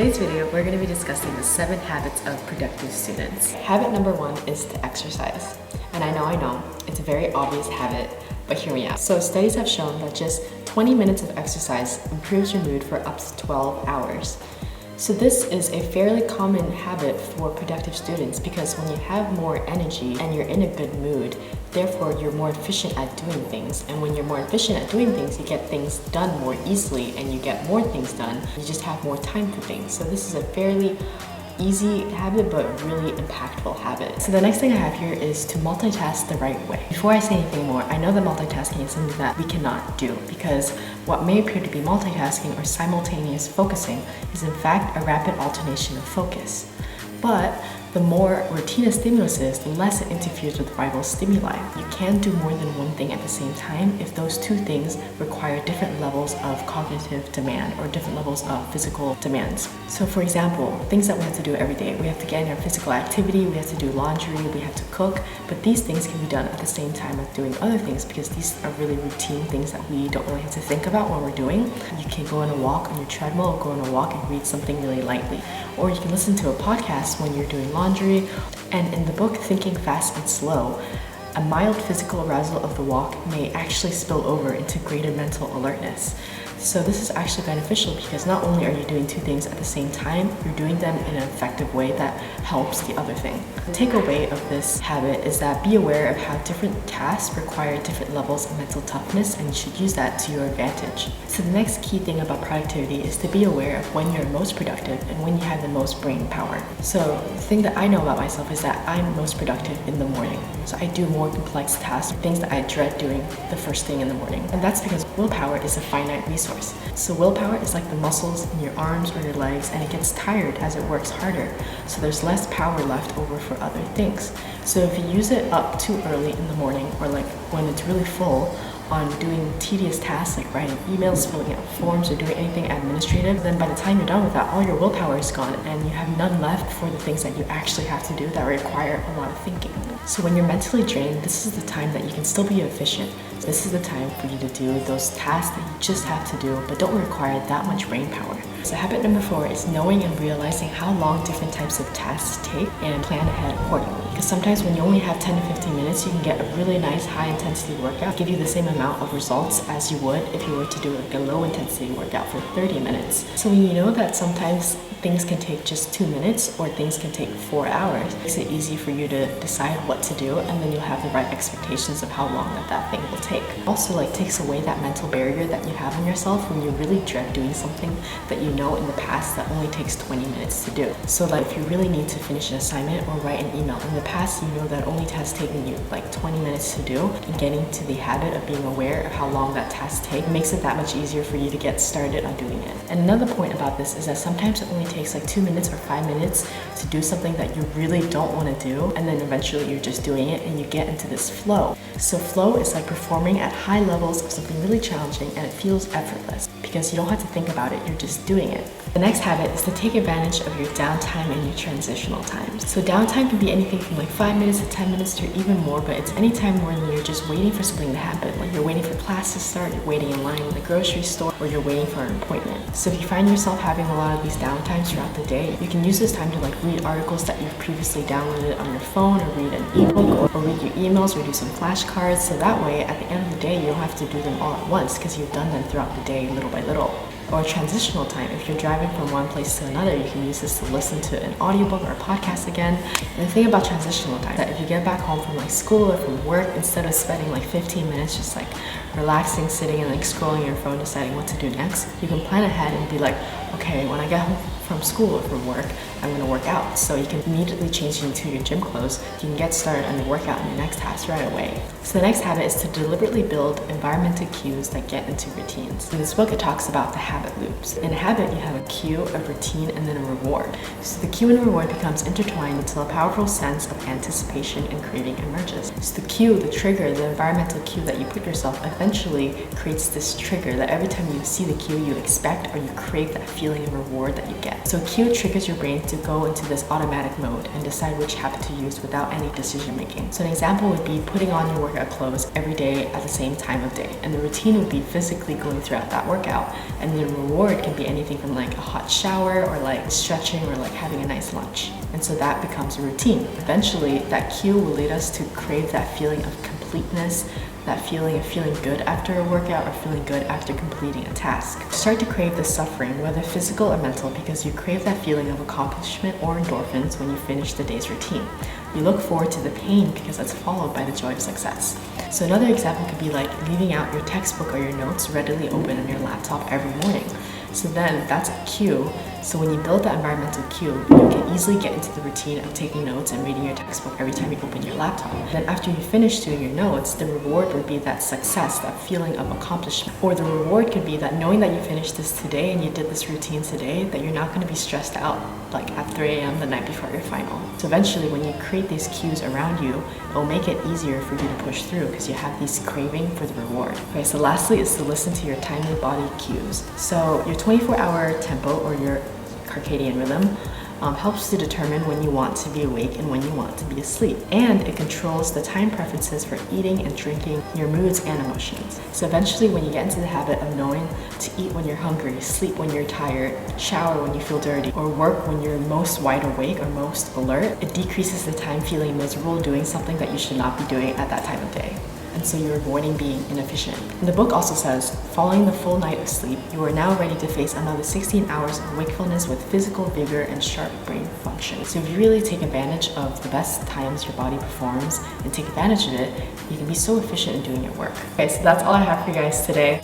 today's video, we're going to be discussing the 7 habits of productive students. Habit number 1 is to exercise. And I know, it's a very obvious habit, but hear me out. So studies have shown that just 20 minutes of exercise improves your mood for up to 12 hours. So this is a fairly common habit for productive students because when you have more energy and you're in a good mood, therefore you're more efficient at doing things. And when you're more efficient at doing things, you get things done more easily and you get more things done. You just have more time for things. So this is a fairly easy habit, but really impactful habit. So the next thing I have here is to multitask the right way. Before I say anything more, I know that multitasking is something that we cannot do because what may appear to be multitasking or simultaneous focusing is in fact a rapid alternation of focus. But the more routine a stimulus is, the less it interferes with rival stimuli. You can do more than one thing at the same time if those two things require different levels of cognitive demand or different levels of physical demands. So for example, things that we have to do every day. We have to get in our physical activity, we have to do laundry, we have to cook, but these things can be done at the same time as doing other things because these are really routine things that we don't really have to think about when we're doing. You can go on a walk on your treadmill or go on a walk and read something really lightly. Or you can listen to a podcast when you're doing laundry. And in the book Thinking Fast and Slow, a mild physical arousal of the walk may actually spill over into greater mental alertness. So this is actually beneficial because not only are you doing two things at the same time, you're doing them in an effective way that helps the other thing. The takeaway of this habit is that be aware of how different tasks require different levels of mental toughness and you should use that to your advantage. So the next key thing about productivity is to be aware of when you're most productive and when you have the most brain power. So the thing that I know about myself is that I'm most productive in the morning. So I do more complex tasks, things that I dread doing the first thing in the morning. And that's because willpower is a finite resource. So willpower is like the muscles in your arms or your legs and it gets tired as it works harder. So there's less power left over for other things. So if you use it up too early in the morning or like when it's really full on doing tedious tasks like writing emails, filling out forms, or doing anything administrative, then by the time you're done with that, all your willpower is gone and you have none left for the things that you actually have to do that require a lot of thinking. So when you're mentally drained, this is the time that you can still be efficient. This is the time for you to do those tasks that you just have to do but don't require that much brain power. So habit number 4 is knowing and realizing how long different types of tasks take and plan ahead accordingly. Because sometimes when you only have 10 to 15 minutes, you can get a really nice high intensity workout, give you the same amount of results as you would if you were to do like a low intensity workout for 30 minutes. So when you know that sometimes things can take just 2 minutes or things can take 4 hours, it makes it easy for you to decide what to do and then you'll have the right expectations of how long that thing will take. Also takes away that mental barrier that you have on yourself when you really dread doing something that you know in the past that only takes 20 minutes to do. So if you really need to finish an assignment or write an email, in the past you know that only has taken you 20 minutes to do, and getting to the habit of being aware of how long that task takes makes it that much easier for you to get started on doing it. And another point about this is that sometimes it only takes 2 minutes or 5 minutes to do something that you really don't want to do, and then eventually you're just doing it and you get into this flow. So flow is like performing at high levels of something really challenging and it feels effortless because you don't have to think about it, you're just doing it. The next habit is to take advantage of your downtime and your transitional times. So downtime can be anything from 5 minutes to 10 minutes to even more, but it's any time when you're just waiting for something to happen. Like you're waiting for class to start, you're waiting in line in the grocery store, or you're waiting for an appointment. So if you find yourself having a lot of these downtimes throughout the day, you can use this time to read articles that you've previously downloaded on your phone, or read an ebook, or read your emails, or do some flashcards. So that way, at the end of the day, you don't have to do them all at once because you've done them throughout the day little by little. Or transitional time. If you're driving from one place to another, you can use this to listen to an audiobook or a podcast again. And the thing about transitional time is that if you get back home from school or from work, instead of spending 15 minutes just relaxing, sitting and scrolling your phone, deciding what to do next, you can plan ahead and be okay, when I get home from school or from work, I'm going to work out. So you can immediately change into your gym clothes. You can get started on your workout and your next task right away. So the next habit is to deliberately build environmental cues that get into routines. In this book, it talks about the habit loops. In a habit, you have a cue, a routine, and then a reward. So the cue and reward becomes intertwined until a powerful sense of anticipation and craving emerges. So the cue, the trigger, the environmental cue that you put yourself eventually creates this trigger that every time you see the cue, you expect or you crave that feeling of reward that you get. So cue triggers your brain to go into this automatic mode and decide which habit to use without any decision making. So an example would be putting on your workout clothes every day at the same time of day. And the routine would be physically going throughout that workout. And the reward can be anything from like a hot shower or like stretching or like having a nice lunch. And so that becomes a routine. Eventually, that cue will lead us to crave that feeling of completeness, that feeling of feeling good after a workout or feeling good after completing a task. Start to crave the suffering, whether physical or mental, because you crave that feeling of accomplishment or endorphins when you finish the day's routine. You look forward to the pain because that's followed by the joy of success. So another example could be like leaving out your textbook or your notes readily open on your laptop every morning. So then that's a cue. So when you build that environmental cue, you can easily get into the routine of taking notes and reading your textbook every time you open your laptop. Then after you finish doing your notes, the reward would be that success, that feeling of accomplishment. Or the reward could be that knowing that you finished this today and you did this routine today, that you're not going to be stressed out like at 3 a.m. the night before your final. So eventually when you create these cues around you, it will make it easier for you to push through because you have these craving for the reward. Okay, so lastly is to listen to your timely body cues. So your 24-hour tempo or your circadian rhythm helps to determine when you want to be awake and when you want to be asleep. And it controls the time preferences for eating and drinking, your moods and emotions. So eventually when you get into the habit of knowing to eat when you're hungry, sleep when you're tired, shower when you feel dirty, or work when you're most wide awake or most alert, it decreases the time feeling miserable doing something that you should not be doing at that time of day. And so you're avoiding being inefficient. And the book also says, following the full night of sleep, you are now ready to face another 16 hours of wakefulness with physical vigor and sharp brain function. So if you really take advantage of the best times your body performs and take advantage of it, you can be so efficient in doing your work. Okay, so that's all I have for you guys today.